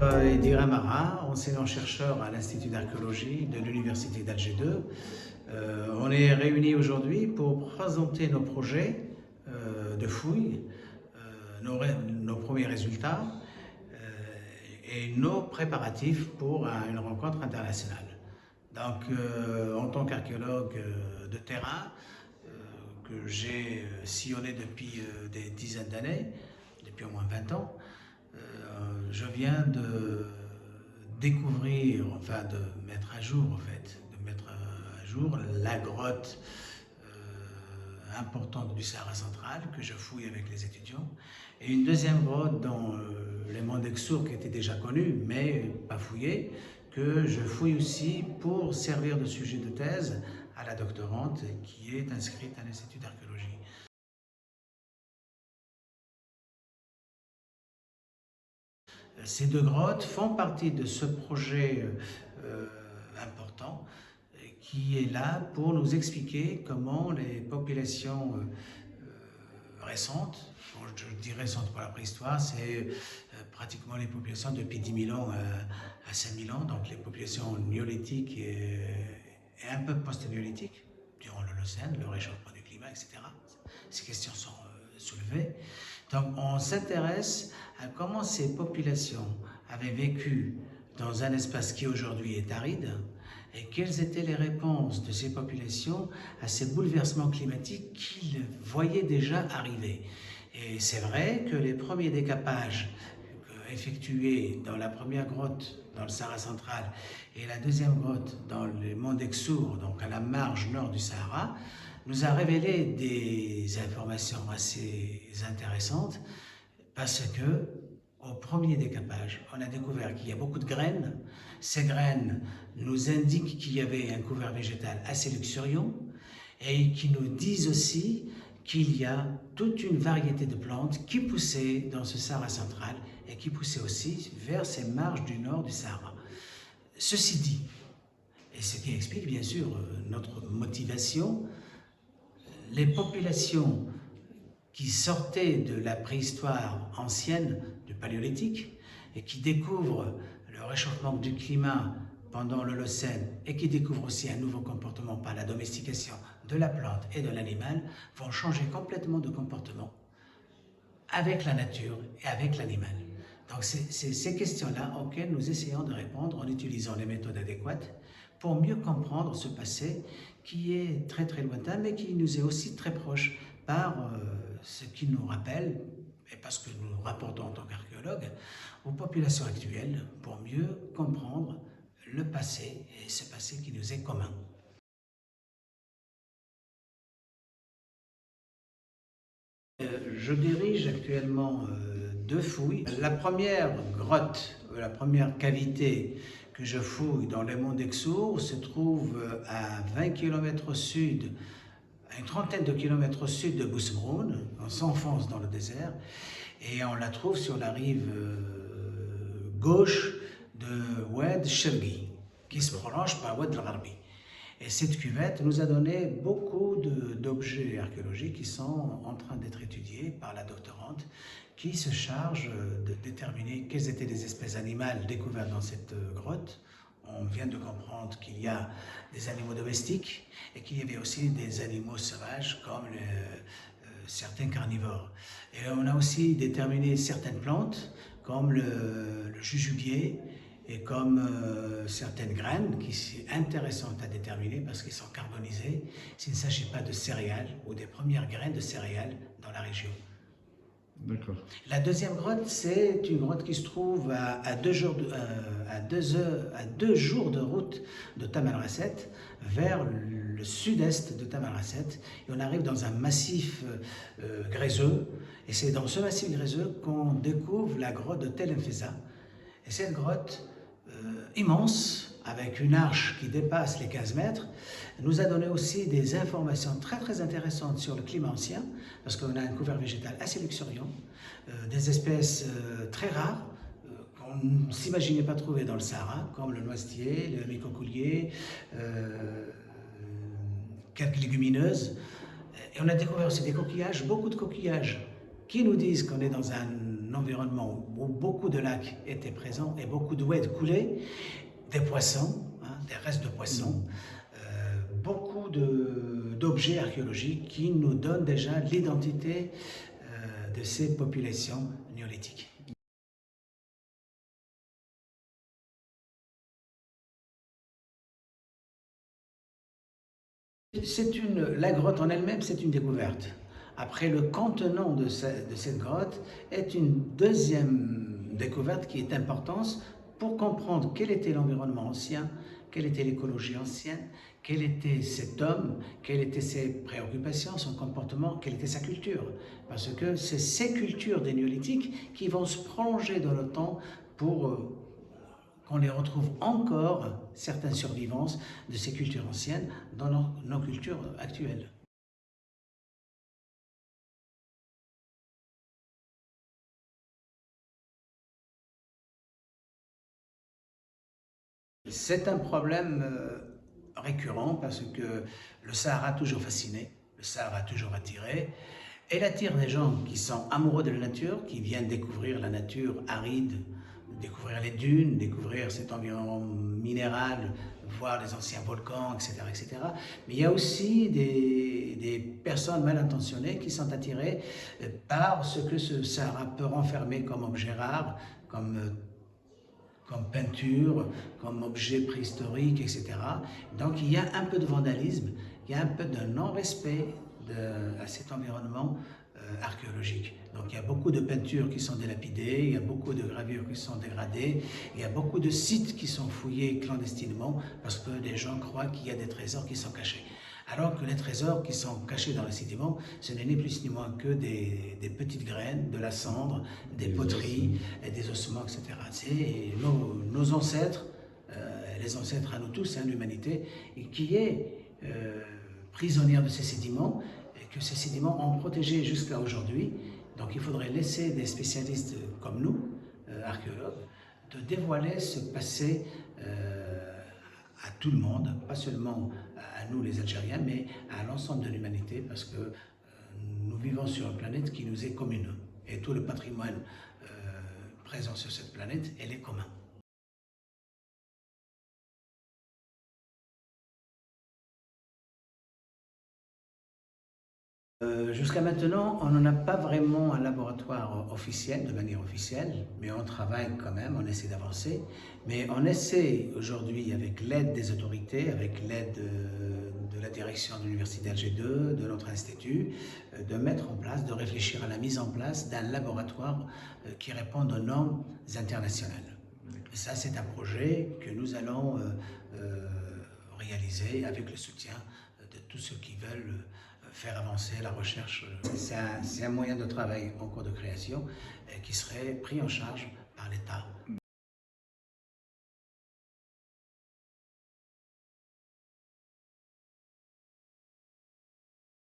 Edir Amara, enseignant-chercheur à l'Institut d'archéologie de l'Université d'Alger 2. On est réunis aujourd'hui pour présenter nos projets de fouilles, nos premiers résultats et nos préparatifs pour une rencontre internationale. Donc, en tant qu'archéologue de terrain, que j'ai sillonné depuis des dizaines d'années, depuis au moins 20 ans, je viens de découvrir, enfin de mettre à jour en fait, de mettre à jour la grotte importante du Sahara central que je fouille avec les étudiants, et une deuxième grotte dans les monts d'Exour qui était déjà connue mais pas fouillée, que je fouille aussi pour servir de sujet de thèse à la doctorante qui est inscrite à l'Institut d'archéologie. Ces deux grottes font partie de ce projet important qui est là pour nous expliquer comment les populations récentes, je dis récentes pour la préhistoire, c'est pratiquement les populations depuis 10 000 ans à 5 000 ans, donc les populations néolithiques et un peu post-néolithiques, durant l'Holocène, le réchauffement du climat, etc. Ces questions sont soulevées. Donc on s'intéresse à comment ces populations avaient vécu dans un espace qui aujourd'hui est aride et quelles étaient les réponses de ces populations à ces bouleversements climatiques qu'ils voyaient déjà arriver. Et c'est vrai que les premiers décapages effectués dans la première grotte dans le Sahara central et la deuxième grotte dans les monts d'Exour, donc à la marge nord du Sahara, nous a révélé des informations assez intéressantes parce que au premier décapage, on a découvert qu'il y a beaucoup de graines. Ces graines nous indiquent qu'il y avait un couvert végétal assez luxuriant et qui nous disent aussi qu'il y a toute une variété de plantes qui poussaient dans ce Sahara central et qui poussaient aussi vers ces marges du nord du Sahara. Ceci dit, et ce qui explique bien sûr notre motivation, les populations qui sortaient de la préhistoire ancienne, du paléolithique, et qui découvrent le réchauffement du climat pendant l'Holocène et qui découvrent aussi un nouveau comportement par la domestication de la plante et de l'animal, vont changer complètement de comportement avec la nature et avec l'animal. Donc c'est ces questions-là auxquelles nous essayons de répondre en utilisant les méthodes adéquates pour mieux comprendre ce passé qui est très très lointain mais qui nous est aussi très proche par ce qui nous rappelle, et parce que nous nous rapportons en tant qu'archéologues, aux populations actuelles pour mieux comprendre le passé et ce passé qui nous est commun. Je dirige actuellement deux fouilles. La première grotte, la première cavité que je fouille dans les monts d'Exour se trouve à 20 km au sud, à une trentaine de kilomètres au sud de Boussemoun. On s'enfonce dans le désert et on la trouve sur la rive gauche de Oued Shergui, qui se prolonge par Oued el-Gharbi. Et cette cuvette nous a donné beaucoup d'objets archéologiques qui sont en train d'être étudiés par la doctorante qui se charge de déterminer quelles étaient les espèces animales découvertes dans cette grotte. On vient de comprendre qu'il y a des animaux domestiques et qu'il y avait aussi des animaux sauvages comme certains carnivores. Et on a aussi déterminé certaines plantes comme le jujubier, et comme certaines graines qui sont intéressantes à déterminer parce qu'elles sont carbonisées, s'il ne s'agit pas de céréales ou des premières graines de céréales dans la région. D'accord. La deuxième grotte, c'est une grotte qui se trouve à 2 jours de route de Tamanrasset, vers le sud-est de Tamanrasset, et on arrive dans un massif gréseux, et c'est dans ce massif gréseux qu'on découvre la grotte de Tel Mfesa. Et cette grotte immense, avec une arche qui dépasse les 15 mètres, nous a donné aussi des informations très très intéressantes sur le climat ancien, parce qu'on a un couvert végétal assez luxuriant, des espèces très rares, qu'on ne s'imaginait pas trouver dans le Sahara, comme le noisetier, le micocoulier, quelques légumineuses. Et on a découvert aussi des coquillages, beaucoup de coquillages, qui nous disent qu'on est dans un environnement où beaucoup de lacs étaient présents et beaucoup d'eau coulait, des poissons, hein, des restes de poissons, beaucoup d'objets archéologiques qui nous donnent déjà l'identité de ces populations néolithiques. La grotte en elle-même, c'est une découverte. Après, le contenant de cette grotte est une deuxième découverte qui est importante pour comprendre quel était l'environnement ancien, quelle était l'écologie ancienne, quel était cet homme, quelles étaient ses préoccupations, son comportement, quelle était sa culture. Parce que c'est ces cultures des néolithiques qui vont se prolonger dans le temps pour qu'on les retrouve encore, certaines survivances de ces cultures anciennes dans nos cultures actuelles. C'est un problème récurrent parce que le Sahara a toujours fasciné, le Sahara a toujours attiré. Elle attire des gens qui sont amoureux de la nature, qui viennent découvrir la nature aride, découvrir les dunes, découvrir cet environnement minéral, voir les anciens volcans, etc., etc. Mais il y a aussi des personnes mal intentionnées qui sont attirées par ce que ce Sahara peut renfermer comme objet rare, comme peinture, comme objet préhistorique, etc. Donc il y a un peu de vandalisme, il y a un peu de non-respect à cet environnement archéologique. Donc il y a beaucoup de peintures qui sont délapidées, il y a beaucoup de gravures qui sont dégradées, il y a beaucoup de sites qui sont fouillés clandestinement parce que les gens croient qu'il y a des trésors qui sont cachés. Alors que les trésors qui sont cachés dans le sédiment, ce n'est ni plus ni moins que des petites graines, de la cendre, des poteries, et des ossements, etc. C'est nos ancêtres, les ancêtres à nous tous, hein, l'humanité, qui est prisonnière de ces sédiments, et que ces sédiments ont protégé jusqu'à aujourd'hui. Donc il faudrait laisser des spécialistes comme nous, archéologues, de dévoiler ce passé à tout le monde, pas seulement à nous les Algériens, mais à l'ensemble de l'humanité, parce que nous vivons sur une planète qui nous est commune. Et tout le patrimoine présent sur cette planète, elle est commun. Jusqu'à maintenant, on n'en a pas vraiment un laboratoire officiel, de manière officielle, mais on travaille quand même, on essaie d'avancer. Mais on essaie aujourd'hui, avec l'aide des autorités, avec l'aide de la direction de l'Université d'Alger 2, de notre institut, de mettre en place, de réfléchir à la mise en place d'un laboratoire qui réponde aux normes internationales. Et ça, c'est un projet que nous allons réaliser avec le soutien de tous ceux qui veulent faire avancer la recherche. C'est un moyen de travail en cours de création qui serait pris en charge par l'État.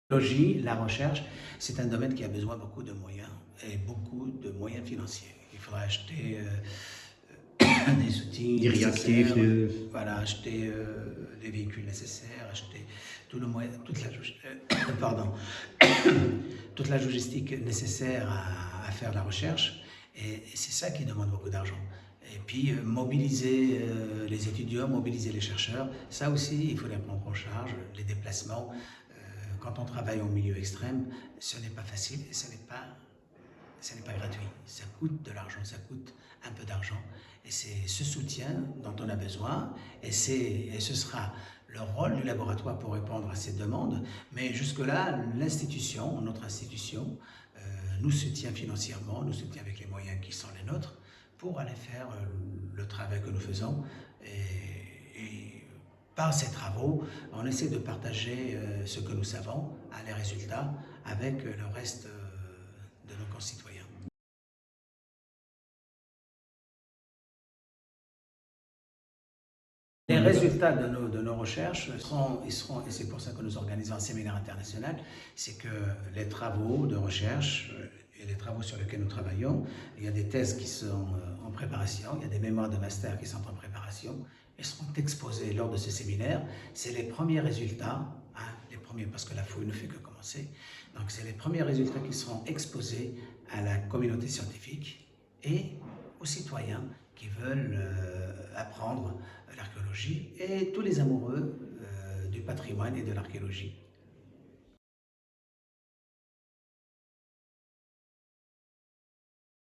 La recherche, c'est un domaine qui a besoin beaucoup de moyens et beaucoup de moyens financiers. Il faudra acheter des outils, des réactifs, voilà, acheter les véhicules nécessaires, acheter tout le moyen, toute la logistique nécessaire à faire la recherche. Et c'est ça qui demande beaucoup d'argent. Et puis mobiliser les étudiants, mobiliser les chercheurs, ça aussi il faut les prendre en charge, les déplacements. Quand on travaille au milieu extrême, ce n'est pas facile et ce n'est pas gratuit. Ça coûte de l'argent, ça coûte un peu d'argent. Et c'est ce soutien dont on a besoin et ce sera le rôle du laboratoire pour répondre à ces demandes. Mais jusque-là, notre institution, nous soutient financièrement, nous soutient avec les moyens qui sont les nôtres pour aller faire le travail que nous faisons. Et par ces travaux, on essaie de partager ce que nous savons, les résultats, avec le reste de nos concitoyens. Les résultats de nos recherches seront, et c'est pour ça que nous organisons un séminaire international, c'est que les travaux de recherche et les travaux sur lesquels nous travaillons, il y a des thèses qui sont en préparation, il y a des mémoires de master qui sont en préparation, et seront exposés lors de ce séminaire. C'est les premiers résultats, les premiers parce que la fouille ne fait que commencer, donc c'est les premiers résultats qui seront exposés à la communauté scientifique et aux citoyens qui veulent apprendre l'archéologie et tous les amoureux du patrimoine et de l'archéologie.